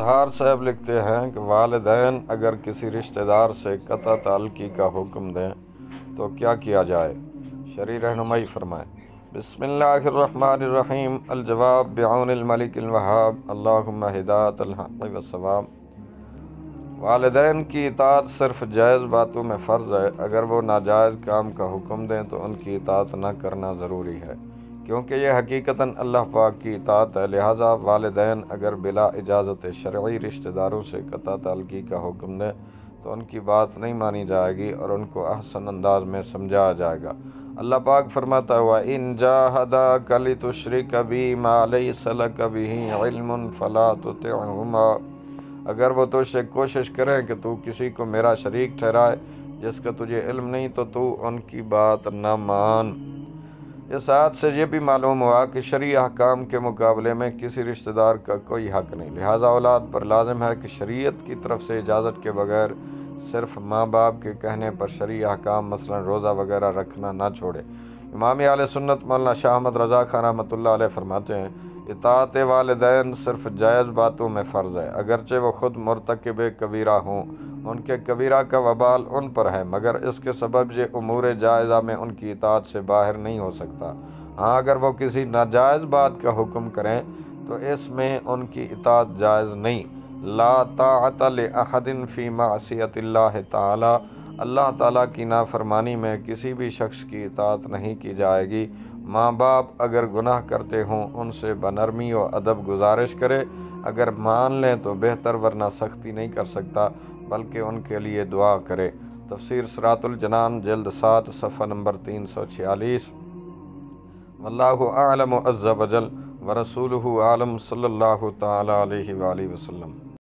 نہار صاحب لکھتے ہیں کہ والدین اگر کسی رشتہ دار سے قطع تعلقی کا حکم دیں تو کیا کیا جائے؟ شرعی رہنمائی فرمائیں۔ بسم اللہ الرحمن الرحیم۔ الجواب بعون الملک الوہاب، اللہم ہدایت الحق والصواب۔ والدین کی اطاعت صرف جائز باتوں میں فرض ہے، اگر وہ ناجائز کام کا حکم دیں تو ان کی اطاعت نہ کرنا ضروری ہے، کیونکہ یہ حقیقتاً اللہ پاک کی اطاعت ہے۔ لہٰذا والدین اگر بلا اجازت شرعی رشتہ داروں سے قطع تعلقی کا حکم دیں تو ان کی بات نہیں مانی جائے گی اور ان کو احسن انداز میں سمجھایا جائے گا۔ اللہ پاک فرماتا ہے وَإِن جَاهَدَاكَ لِتُشْرِكَ بِي مَا لَيْسَ لَكَ بِهِ عِلْمٌ فَلَا تُطِعْهُمَا۔ اگر وہ تجھ سے کوشش کریں کہ تو کسی کو میرا شریک ٹھہرائے جس کا تجھے علم نہیں تو ان کی بات نہ مان۔ اس آیت سے یہ بھی معلوم ہوا کہ شرعی احکام کے مقابلے میں کسی رشتہ دار کا کوئی حق نہیں، لہٰذا اولاد پر لازم ہے کہ شریعت کی طرف سے اجازت کے بغیر صرف ماں باپ کے کہنے پر شرعی احکام مثلا روزہ وغیرہ رکھنا نہ چھوڑے۔ امام اہل سنت مولانا شاہ احمد رضا خان رحمۃ اللہ علیہ فرماتے ہیں اطاعت والدین صرف جائز باتوں میں فرض ہے، اگرچہ وہ خود مرتکب کبیرہ ہوں، ان کے کبیرہ کا وبال ان پر ہے، مگر اس کے سبب یہ امور جائزہ میں ان کی اطاعت سے باہر نہیں ہو سکتا۔ ہاں اگر وہ کسی ناجائز بات کا حکم کریں تو اس میں ان کی اطاعت جائز نہیں۔ لا طاعت لأحد فی معصیت اللہ تعالی، اللہ تعالیٰ کی نافرمانی میں کسی بھی شخص کی اطاعت نہیں کی جائے گی۔ ماں باپ اگر گناہ کرتے ہوں ان سے بنرمی و ادب گزارش کرے، اگر مان لیں تو بہتر ورنہ سختی نہیں کر سکتا، بلکہ ان کے لیے دعا کرے۔ تفسیر صراط الجنان جلد 7 صفحہ نمبر 346۔ واللہ اعلم عز وجل ورسولہ عالم، صلی اللہ تعالی علیہ وآلہ وسلم۔